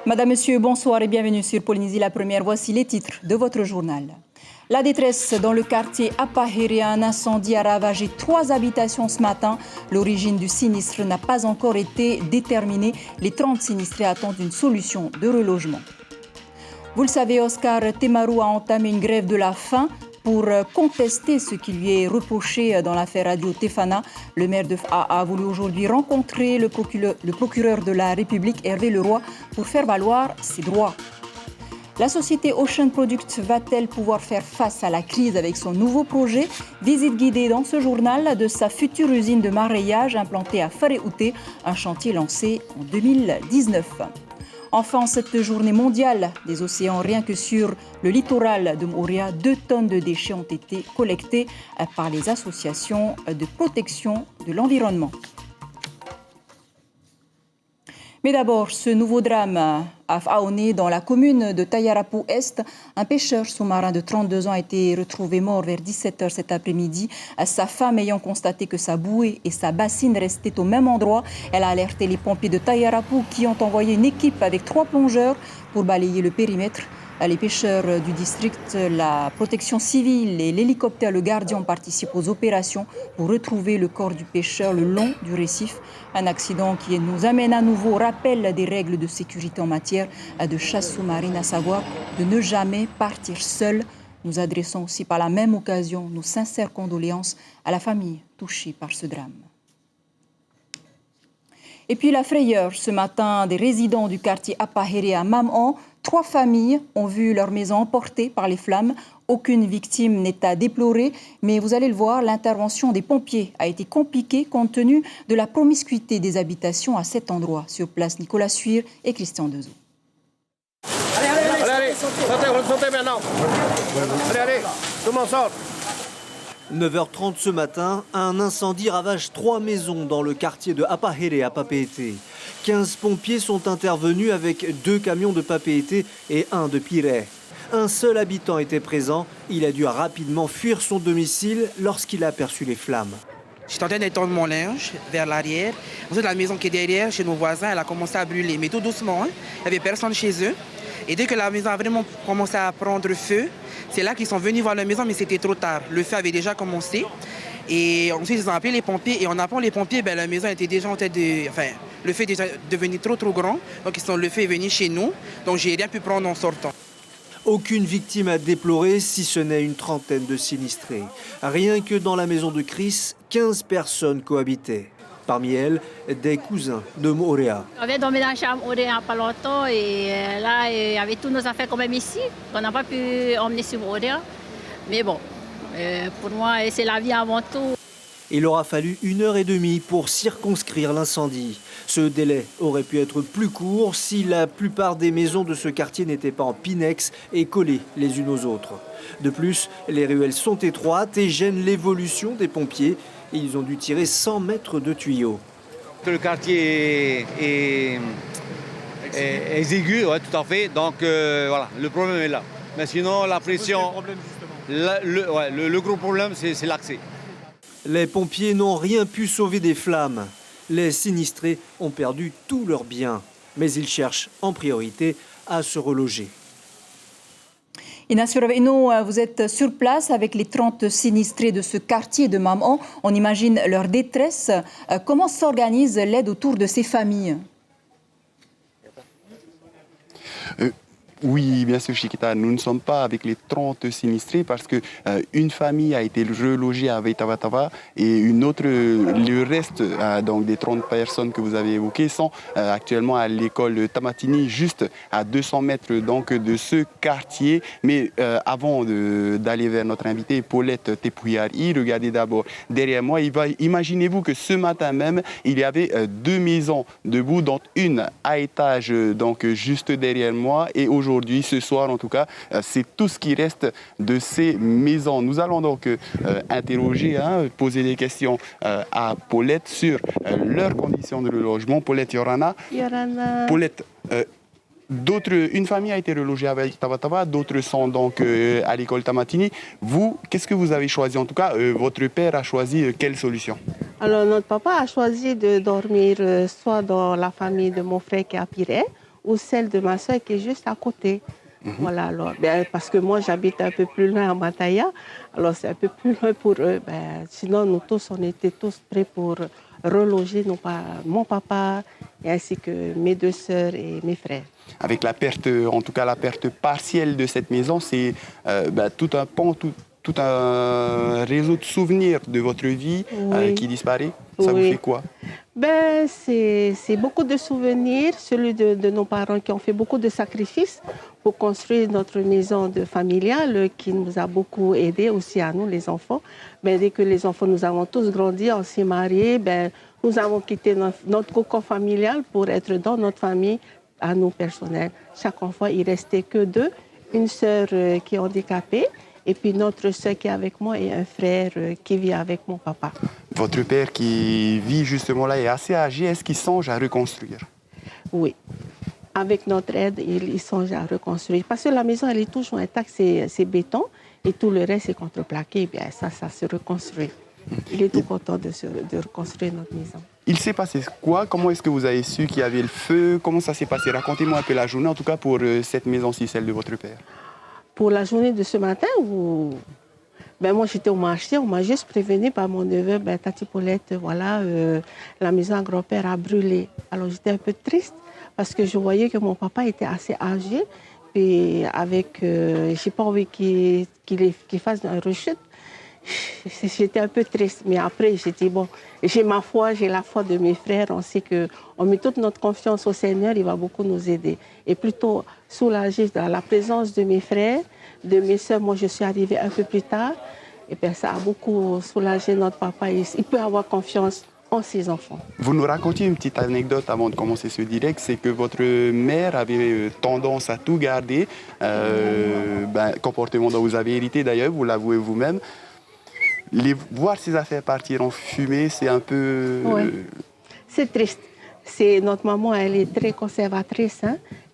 Madame, Monsieur, bonsoir et bienvenue sur Polynésie la Première. Voici les titres de votre journal. La détresse dans le quartier Apahéré. Un incendie a ravagé 3 habitations ce matin. L'origine du sinistre n'a pas encore été déterminée. Les 30 sinistrés attendent une solution de relogement. Vous le savez, Oscar Temaru a entamé une grève de la faim pour contester ce qui lui est reproché dans l'affaire Radio Tefana. Le maire de Faa a voulu aujourd'hui rencontrer le procureur de la République, Hervé Leroy, pour faire valoir ses droits. La société Ocean Products va-t-elle pouvoir faire face à la crise avec son nouveau projet? Visite guidée dans ce journal de sa future usine de mareyage implantée à Faréouté, un chantier lancé en 2019. Enfin, cette journée mondiale des océans, rien que sur le littoral de Moorea, 2 tonnes de déchets ont été collectés par les associations de protection de l'environnement. Mais d'abord, ce nouveau drame à Faoné, dans la commune de Tayarapu Est. Un pêcheur sous-marin de 32 ans a été retrouvé mort vers 17h cet après-midi. Sa femme ayant constaté que sa bouée et sa bassine restaient au même endroit, elle a alerté les pompiers de Tayarapu qui ont envoyé une équipe avec 3 plongeurs pour balayer le périmètre. Les pêcheurs du district, la protection civile et l'hélicoptère Le Gardien participent aux opérations pour retrouver le corps du pêcheur le long du récif. Un accident qui nous amène à nouveau au rappel des règles de sécurité en matière de chasse sous-marine, à savoir de ne jamais partir seul. Nous adressons aussi par la même occasion nos sincères condoléances à la famille touchée par ce drame. Et puis la frayeur ce matin des résidents du quartier Apahéré à Mam'an. 3 familles ont vu leur maison emportée par les flammes. Aucune victime n'est à déplorer, mais vous allez le voir, l'intervention des pompiers a été compliquée compte tenu de la promiscuité des habitations à cet endroit. Sur place, Nicolas Suir et Christian Dezo. Allez, sortez maintenant. Allez, tout le monde sort. 9h30 ce matin, un incendie ravage 3 maisons dans le quartier de Apahéré à Papeete. 15 pompiers sont intervenus avec 2 camions de Papeete et 1 de Piré. Un seul habitant était présent. Il a dû rapidement fuir son domicile lorsqu'il a aperçu les flammes. J'étais en train d'étendre mon linge vers l'arrière. Ensuite, la maison qui est derrière, chez nos voisins, elle a commencé à brûler, mais tout doucement. Il n'y avait personne chez eux. Et dès que la maison a vraiment commencé à prendre feu, c'est là qu'ils sont venus voir la maison, mais c'était trop tard. Le feu avait déjà commencé. Et ensuite, ils ont appelé les pompiers. Et en appelant les pompiers, la maison était déjà en train de... Enfin, le feu était déjà devenu trop grand. Donc, le feu est venu chez nous. Donc, j'ai rien pu prendre en sortant. Aucune victime à déplorer, si ce n'est une trentaine de sinistrés. Rien que dans la maison de Chris, 15 personnes cohabitaient. Parmi elles, des cousins de Moorea. On avait dormi dans la chambre il n'y a pas longtemps et là, il y avait toutes nos affaires quand même ici, qu'on n'a pas pu emmener sur Moorea. Mais bon, pour moi, c'est la vie avant tout. Il aura fallu 1h30 pour circonscrire l'incendie. Ce délai aurait pu être plus court si la plupart des maisons de ce quartier n'étaient pas en pinex et collées les unes aux autres. De plus, les ruelles sont étroites et gênent l'évolution des pompiers. Ils ont dû tirer 100 mètres de tuyaux. Le quartier est exigu, ouais, tout à fait. Donc voilà, le problème est là. Mais sinon, la pression, le gros problème, c'est l'accès. Les pompiers n'ont rien pu sauver des flammes. Les sinistrés ont perdu tous leurs biens. Mais ils cherchent en priorité à se reloger. Ina Suraveno, vous êtes sur place avec les 30 sinistrés de ce quartier de Mam'an. On imagine leur détresse. Comment s'organise l'aide autour de ces familles? Oui, bien sûr, Chiquita, nous ne sommes pas avec les 30 sinistrés parce que une famille a été relogée à Veitavatava et une autre, le reste donc des 30 personnes que vous avez évoquées sont actuellement à l'école Tamatini, juste à 200 mètres donc de ce quartier. Mais avant d'aller vers notre invitée Paulette Tepouiari, regardez d'abord derrière moi, imaginez-vous que ce matin même, il y avait 2 maisons debout, dont une à étage donc juste derrière moi, et aujourd'hui, ce soir en tout cas, c'est tout ce qui reste de ces maisons. Nous allons donc interroger, poser des questions à Paulette sur leurs conditions de relogement. Paulette Yorana. Paulette, une famille a été relogée avec Tavatava, d'autres sont donc à l'école Tamatini. Vous, qu'est-ce que vous avez choisi? En tout cas, votre père a choisi quelle solution? Alors, notre papa a choisi de dormir soit dans la famille de mon frère qui est à Piré, ou celle de ma soeur qui est juste à côté. Voilà, alors, parce que moi j'habite un peu plus loin à Mataya, alors c'est un peu plus loin pour eux. Sinon, nous tous, on était tous prêts pour reloger mon papa, et ainsi que mes deux sœurs et mes frères. Avec la perte, en tout cas la perte partielle de cette maison, c'est tout un pan, tout un réseau de souvenirs de votre vie qui disparaît. Ça vous fait quoi? C'est beaucoup de souvenirs, celui de nos parents qui ont fait beaucoup de sacrifices pour construire notre maison familiale qui nous a beaucoup aidés aussi à nous, les enfants. Dès que les enfants, nous avons tous grandi, on s'est mariés, nous avons quitté notre cocon familial pour être dans notre famille, à nous personnels. Chaque enfant, il ne restait que deux, une sœur qui est handicapée, et puis notre sœur qui est avec moi et un frère qui vit avec mon papa. Votre père qui vit justement là est assez âgé. Est-ce qu'il songe à reconstruire? Oui. Avec notre aide, il songe à reconstruire. Parce que la maison, elle est toujours intacte, c'est béton, et tout le reste est contreplaqué. Ça se reconstruit. Il est tout content de reconstruire notre maison. Il s'est passé quoi? Comment est-ce que vous avez su qu'il y avait le feu? Comment ça s'est passé? Racontez-moi un peu la journée, en tout cas pour cette maison-ci, celle de votre père. Pour la journée de ce matin, moi j'étais au marché, on m'a juste prévenu par mon neveu, Tati Paulette, voilà, la maison à grand-père a brûlé. Alors j'étais un peu triste parce que je voyais que mon papa était assez âgé, et avec, j'ai pas envie qu'il fasse une rechute. J'étais un peu triste, mais après j'ai dit bon, j'ai ma foi, j'ai la foi de mes frères, on sait qu'on met toute notre confiance au Seigneur, il va beaucoup nous aider. Et plutôt soulagé dans la présence de mes frères, de mes soeurs, moi je suis arrivée un peu plus tard, et ça a beaucoup soulagé notre papa, il peut avoir confiance en ses enfants. Vous nous racontiez une petite anecdote avant de commencer ce direct, c'est que votre mère avait tendance à tout garder, comportement dont vous avez hérité d'ailleurs, vous l'avouez vous-même. Voir ces affaires partir en fumée, c'est un peu... Oui, c'est triste. Notre maman, elle est très conservatrice.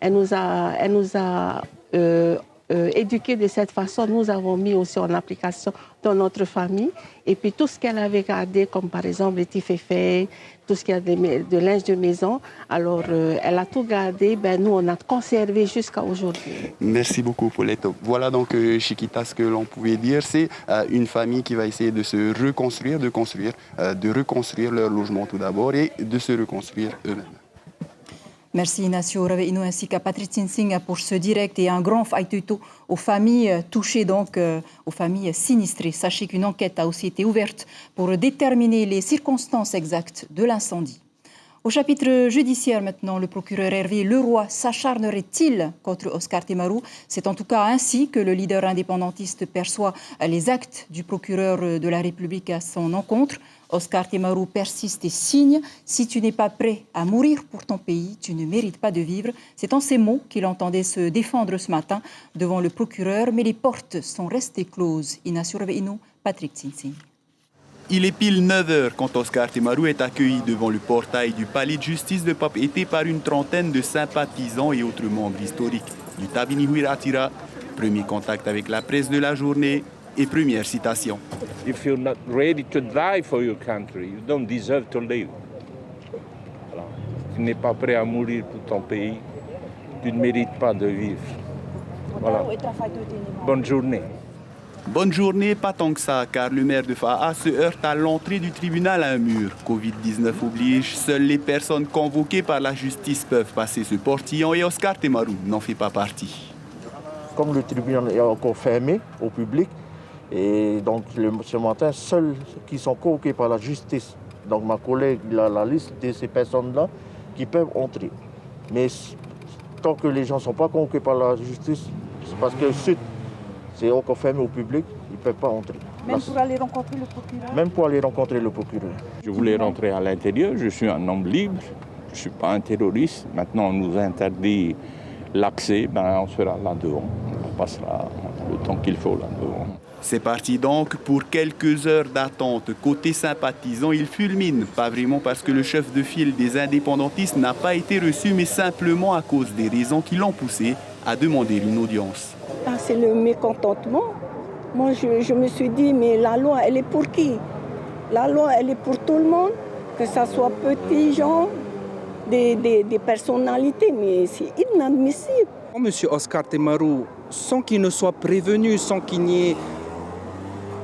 Elle nous a éduqués de cette façon. Nous avons mis aussi en application dans notre famille. Et puis tout ce qu'elle avait gardé, comme par exemple les tiféfés, tout ce qu'il y a de linge de maison, alors elle a tout gardé. Nous, on a conservé jusqu'à aujourd'hui. Merci beaucoup, Paulette. Voilà donc, Chiquita, ce que l'on pouvait dire. C'est une famille qui va essayer de se reconstruire, de reconstruire leur logement tout d'abord et de se reconstruire eux-mêmes. Merci Ignacio Raveino ainsi qu'à Patrick Singh pour ce direct et un grand faïtuto aux familles touchées, donc aux familles sinistrées. Sachez qu'une enquête a aussi été ouverte pour déterminer les circonstances exactes de l'incendie. Au chapitre judiciaire maintenant, le procureur Hervé Leroy s'acharnerait-il contre Oscar Temaru? C'est en tout cas ainsi que le leader indépendantiste perçoit les actes du procureur de la République à son encontre. Oscar Temaru persiste et signe « Si tu n'es pas prêt à mourir pour ton pays, tu ne mérites pas de vivre ». C'est en ces mots qu'il entendait se défendre ce matin devant le procureur, mais les portes sont restées closes. Ignacio Raveino, Patrick Singh. Il est pile 9 heures quand Oscar Temaru est accueilli devant le portail du palais de justice de Papeete par une trentaine de sympathisants et autres membres historiques du Tabini Huiratira. Premier contact avec la presse de la journée et première citation. If you're not ready to die for your country, you don't deserve to live. Alors, si tu n'es pas prêt à mourir pour ton pays, tu ne mérites pas de vivre. Voilà. Bonne journée. Bonne journée, pas tant que ça, car le maire de Fa'a se heurte à l'entrée du tribunal à un mur. Covid-19 oblige, seules les personnes convoquées par la justice peuvent passer ce portillon et Oscar Temaru n'en fait pas partie. Comme le tribunal est encore fermé au public, et donc ce matin, seuls ceux qui sont convoqués par la justice, donc ma collègue a la liste de ces personnes-là qui peuvent entrer. Mais tant que les gens ne sont pas convoqués par la justice, c'est parce que c'est encore fermé au public, ils ne peuvent pas entrer. Même pour aller rencontrer le procureur? Même pour aller rencontrer le procureur. Je voulais rentrer à l'intérieur, je suis un homme libre, je ne suis pas un terroriste. Maintenant, on nous interdit l'accès, on sera là-devant. On passera le temps qu'il faut là-devant. C'est parti donc pour quelques heures d'attente. Côté sympathisant, il fulmine. Pas vraiment parce que le chef de file des indépendantistes n'a pas été reçu, mais simplement à cause des raisons qui l'ont poussé à demander une audience. C'est le mécontentement. Moi, je me suis dit, mais la loi, elle est pour qui? La loi, elle est pour tout le monde, que ce soit petits gens, des personnalités, mais c'est inadmissible. Monsieur Oscar Temaru, sans qu'il ne soit prévenu, sans qu'il n'y ait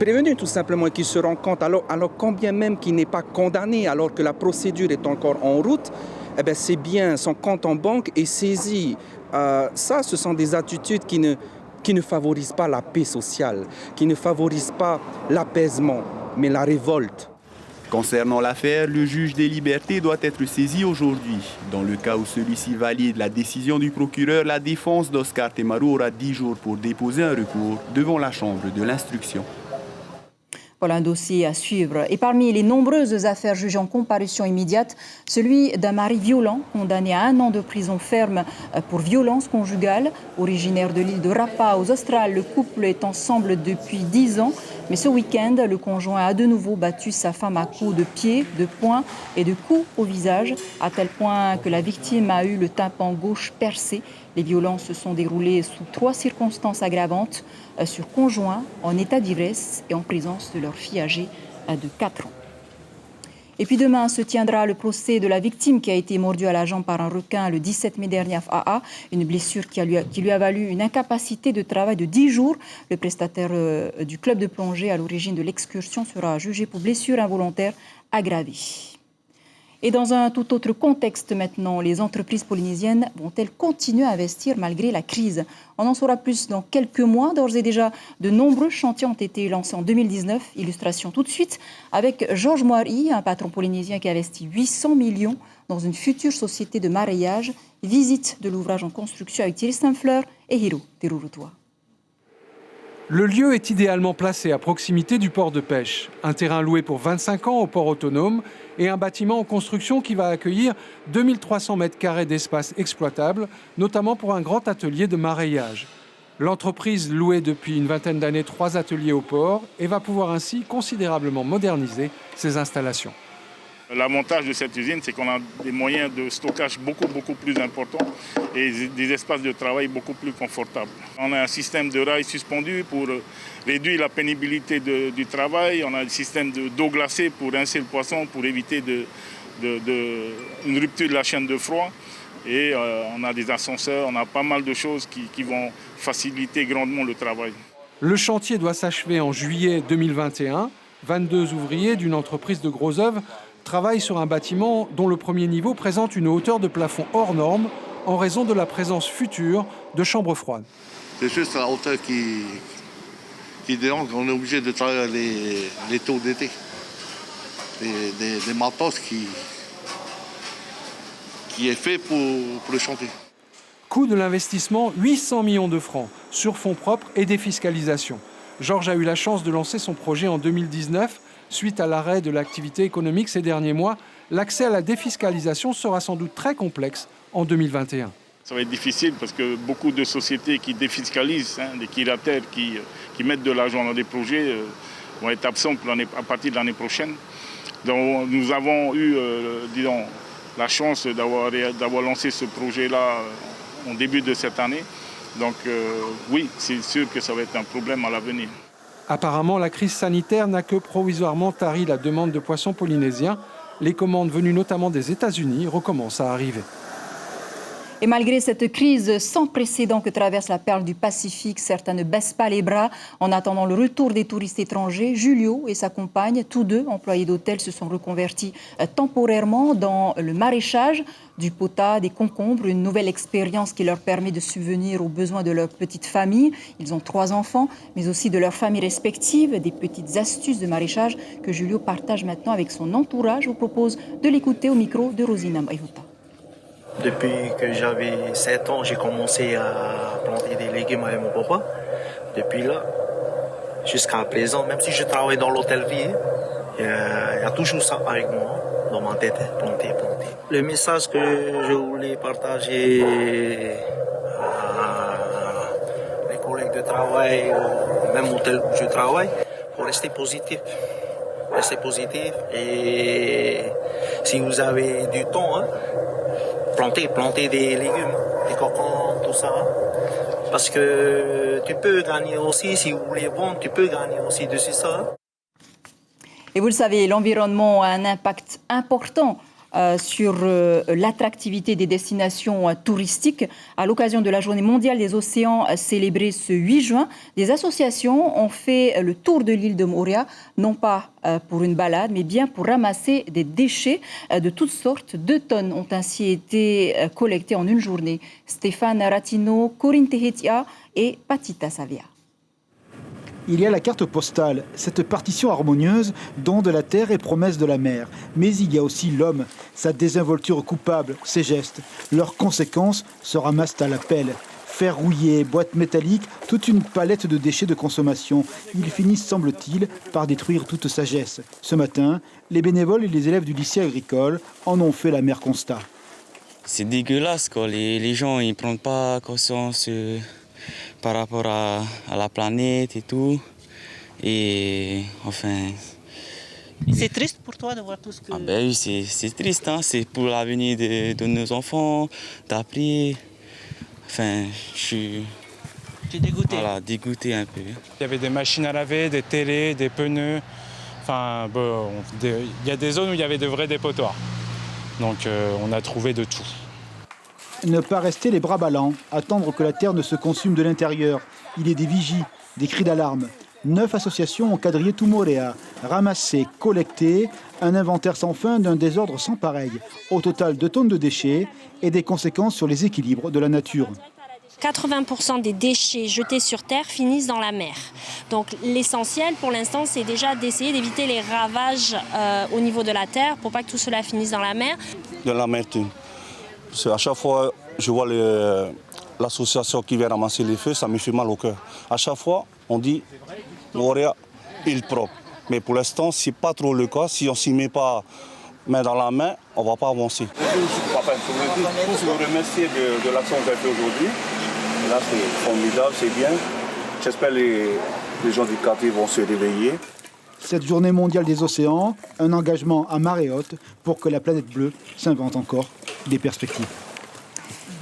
prévenu tout simplement et qu'il se rende compte, alors quand bien même qu'il n'est pas condamné, alors que la procédure est encore en route, eh bien c'est bien, son compte en banque est saisi. Ça, ce sont des attitudes qui ne favorisent pas la paix sociale, qui ne favorisent pas l'apaisement, mais la révolte. Concernant l'affaire, le juge des libertés doit être saisi aujourd'hui. Dans le cas où celui-ci valide la décision du procureur, la défense d'Oscar Temaru aura 10 jours pour déposer un recours devant la chambre de l'instruction. Voilà un dossier à suivre. Et parmi les nombreuses affaires jugées en comparution immédiate, celui d'un mari violent condamné à 1 an de prison ferme pour violence conjugale. Originaire de l'île de Rapa aux Australes, le couple est ensemble depuis 10 ans. Mais ce week-end, le conjoint a de nouveau battu sa femme à coups de pied, de poing et de coups au visage, à tel point que la victime a eu le tympan gauche percé. Les violences se sont déroulées sous 3 circonstances aggravantes, sur conjoint, en état d'ivresse et en présence de leur fille âgée de 4 ans. Et puis demain se tiendra le procès de la victime qui a été mordue à la jambe par un requin le 17 mai dernier à Fa'a, une blessure qui lui a valu une incapacité de travail de 10 jours. Le prestataire du club de plongée à l'origine de l'excursion sera jugé pour blessure involontaire aggravée. Et dans un tout autre contexte maintenant, les entreprises polynésiennes vont-elles continuer à investir malgré la crise? On en saura plus dans quelques mois. D'ores et déjà, de nombreux chantiers ont été lancés en 2019. Illustration tout de suite avec Georges Moiri, un patron polynésien qui a investi 800 millions dans une future société de mareyage. Visite de l'ouvrage en construction avec Thierry Stinfleur et Hiro Terurutua. Le lieu est idéalement placé à proximité du port de pêche. Un terrain loué pour 25 ans au port autonome et un bâtiment en construction qui va accueillir 2300 m² d'espace exploitable, notamment pour un grand atelier de mareyage. L'entreprise louait depuis une vingtaine d'années 3 ateliers au port et va pouvoir ainsi considérablement moderniser ses installations. L'avantage de cette usine, c'est qu'on a des moyens de stockage beaucoup plus importants et des espaces de travail beaucoup plus confortables. On a un système de rails suspendus pour réduire la pénibilité du travail. On a un système d'eau glacée pour rincer le poisson, pour éviter une rupture de la chaîne de froid. Et on a des ascenseurs, on a pas mal de choses qui vont faciliter grandement le travail. Le chantier doit s'achever en juillet 2021. 22 ouvriers d'une entreprise de gros œuvres travaillent sur un bâtiment dont le premier niveau présente une hauteur de plafond hors norme en raison de la présence future de chambres froides. C'est juste la hauteur qui dérange. On est obligé de travailler les taux d'été. Des matos qui est fait pour le chantier. Coût de l'investissement, 800 millions de francs sur fonds propres et défiscalisation. Georges a eu la chance de lancer son projet en 2019. Suite à l'arrêt de l'activité économique ces derniers mois, l'accès à la défiscalisation sera sans doute très complexe en 2021. Ça va être difficile parce que beaucoup de sociétés qui défiscalisent, des quirataires qui mettent de l'argent dans des projets vont être absents à partir de l'année prochaine. Donc, nous avons eu la chance d'avoir lancé ce projet-là en début de cette année. Donc oui, c'est sûr que ça va être un problème à l'avenir. Apparemment, la crise sanitaire n'a que provisoirement tari la demande de poissons polynésiens. Les commandes venues notamment des États-Unis recommencent à arriver. Et malgré cette crise sans précédent que traverse la perle du Pacifique, certains ne baissent pas les bras. En attendant le retour des touristes étrangers, Julio et sa compagne, tous deux employés d'hôtel, se sont reconvertis temporairement dans le maraîchage, du potas, des concombres, une nouvelle expérience qui leur permet de subvenir aux besoins de leur petite famille. Ils ont 3 enfants, mais aussi de leurs familles respectives, des petites astuces de maraîchage que Julio partage maintenant avec son entourage. Je vous propose de l'écouter au micro de Rosina Maihuta. Depuis que j'avais 7 ans, j'ai commencé à planter des légumes avec mon papa. Depuis là, jusqu'à présent, même si je travaille dans l'hôtellerie, il y a toujours ça avec moi, dans ma tête, planter. Le message que je voulais partager à les collègues de travail, ou même l'hôtel où je travaille, pour rester positif. Rester positif et si vous avez du temps, planter des légumes, des cocons, tout ça. Parce que tu peux gagner aussi, si vous voulez bon, tu peux gagner aussi dessus ça. Et vous le savez, l'environnement a un impact important sur l'attractivité des destinations touristiques. À l'occasion de la Journée mondiale des océans célébrée ce 8 juin, des associations ont fait le tour de l'île de Moorea, non pas pour une balade, mais bien pour ramasser des déchets de toutes sortes. 2 tonnes ont ainsi été collectées en une journée. Stéphane Ratino, Corinne Tehetia et Patita Savia. Il y a la carte postale, cette partition harmonieuse, don de la terre et promesse de la mer. Mais il y a aussi l'homme, sa désinvolture coupable, ses gestes. Leurs conséquences se ramassent à la pelle. Fer rouillé, boîtes métalliques, toute une palette de déchets de consommation. Ils finissent, semble-t-il, par détruire toute sagesse. Ce matin, les bénévoles et les élèves du lycée agricole en ont fait l'amer constat. C'est dégueulasse, quoi. Les gens ils prennent pas conscience par rapport à la planète et tout. Et enfin... C'est triste pour toi de voir tout ce que... Ah ben oui, c'est triste, hein. C'est pour l'avenir de nos enfants, d'après. Enfin, je suis... Tu es dégoûté? Voilà, dégoûté un peu. Il y avait des machines à laver, des télés, des pneus. Enfin, bon, il y a des zones où il y avait de vrais dépotoirs. Donc on a trouvé de tout. Ne pas rester les bras ballants, attendre que la terre ne se consume de l'intérieur. Il y a des vigies, des cris d'alarme. 9 associations ont quadrillé tout Moorea, ramassé, collecté, un inventaire sans fin d'un désordre sans pareil. Au total 2 tonnes de déchets et des conséquences sur les équilibres de la nature. 80% des déchets jetés sur Terre finissent dans la mer. Donc l'essentiel pour l'instant, c'est déjà d'essayer d'éviter les ravages au niveau de la Terre pour pas que tout cela finisse dans la mer. De l'amertume. À chaque fois, je vois l'association qui vient ramasser les feux, ça me fait mal au cœur. À chaque fois, on dit Moorea, île propre. Mais pour l'instant, ce n'est pas trop le cas. Si on ne s'y met pas main dans la main, on ne va pas avancer. Enfin, je voudrais tous vous remercier de l'action que vous avez fait aujourd'hui. Là, c'est formidable, c'est bien. J'espère que les gens du quartier vont se réveiller. Cette journée mondiale des océans, un engagement à marée haute pour que la planète bleue s'invente encore des perspectives.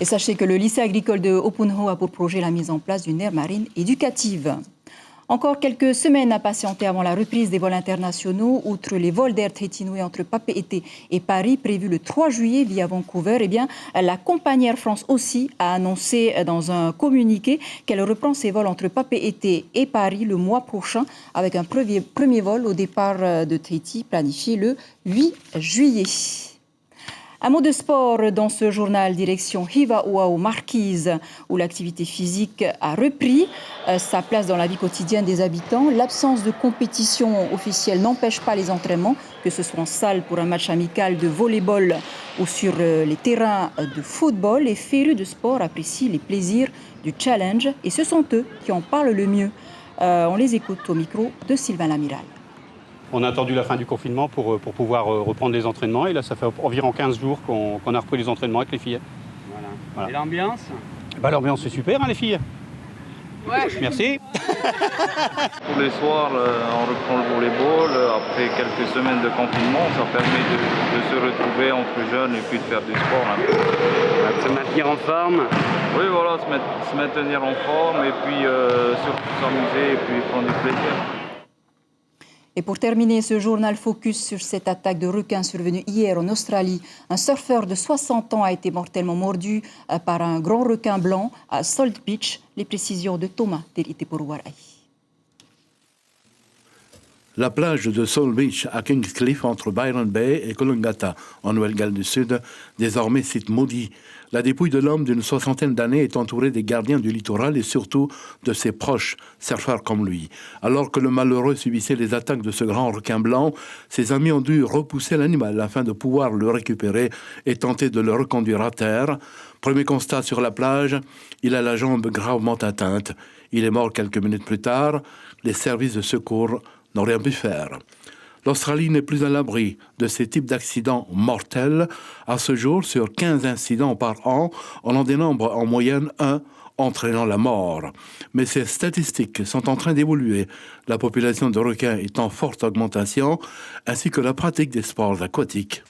Et sachez que le lycée agricole de Opunho a pour projet la mise en place d'une aire marine éducative. Encore quelques semaines à patienter avant la reprise des vols internationaux. Outre les vols d'Air Tahiti entre Papeete et Paris, prévus le 3 juillet via Vancouver, eh bien, la compagnie Air France aussi a annoncé dans un communiqué qu'elle reprend ses vols entre Papeete et Paris le mois prochain avec un premier vol au départ de Tahiti planifié le 8 juillet. Un mot de sport dans ce journal, direction Hiva-Oahu Marquise, où l'activité physique a repris sa place dans la vie quotidienne des habitants. L'absence de compétition officielle n'empêche pas les entraînements, que ce soit en salle pour un match amical de volley-ball ou sur les terrains de football. Les férus de sport apprécient les plaisirs du challenge et ce sont eux qui en parlent le mieux. On les écoute au micro de Sylvain Lamiral. On a attendu la fin du confinement pour pouvoir reprendre les entraînements. Et là, ça fait environ 15 jours qu'on a repris les entraînements avec les filles. Voilà. Et l'ambiance? L'ambiance, c'est super, hein, les filles. Ouais. Merci. Tous les soirs, on reprend le volleyball. Après quelques semaines de confinement, ça permet de se retrouver entre jeunes et puis de faire du sport un peu. Se maintenir en forme? Oui, voilà, se maintenir en forme et puis surtout s'amuser et puis prendre du plaisir. Et pour terminer ce journal focus sur cette attaque de requin survenue hier en Australie, un surfeur de 60 ans a été mortellement mordu par un grand requin blanc à Salt Beach. Les précisions de Thomas Teriteporuarai. La plage de Salt Beach à Kingscliff entre Byron Bay et Coolangatta en Nouvelle-Galles du Sud, désormais site maudit. La dépouille de l'homme d'une 60aine d'années est entourée des gardiens du littoral et surtout de ses proches, surfeurs comme lui. Alors que le malheureux subissait les attaques de ce grand requin blanc, ses amis ont dû repousser l'animal afin de pouvoir le récupérer et tenter de le reconduire à terre. Premier constat sur la plage, il a la jambe gravement atteinte. Il est mort quelques minutes plus tard. Les services de secours n'ont rien pu faire. L'Australie n'est plus à l'abri de ces types d'accidents mortels. À ce jour, sur 15 incidents par an, on en dénombre en moyenne 1 entraînant la mort. Mais ces statistiques sont en train d'évoluer. La population de requins est en forte augmentation, ainsi que la pratique des sports aquatiques.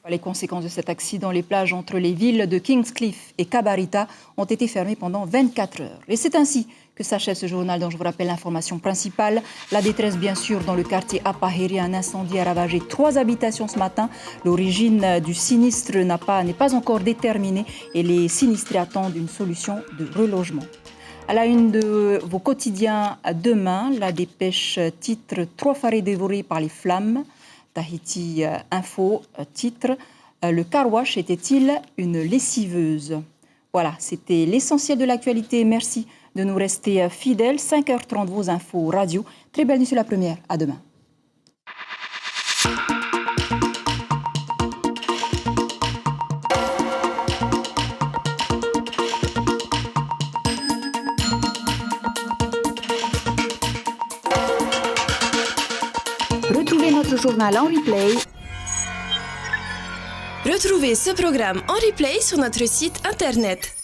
Les conséquences de cet accident, les plages entre les villes de Kingscliff et Cabarita ont été fermées pendant 24 heures. Et c'est ainsi que s'achève ce journal dont je vous rappelle l'information principale. La détresse, bien sûr, dans le quartier Apaheri. Un incendie a ravagé 3 habitations ce matin. L'origine du sinistre n'est pas encore déterminée et les sinistrés attendent une solution de relogement. À la une de vos quotidiens demain, la dépêche titre « 3 phares dévorés par les flammes ». Tahiti Info titre « Le car wash était-il une lessiveuse ?» Voilà, c'était l'essentiel de l'actualité. Merci de nous rester fidèles. 5h30, vos infos radio. Très belle nuit sur la première. À demain. Retrouvez notre journal en replay. Retrouvez ce programme en replay sur notre site internet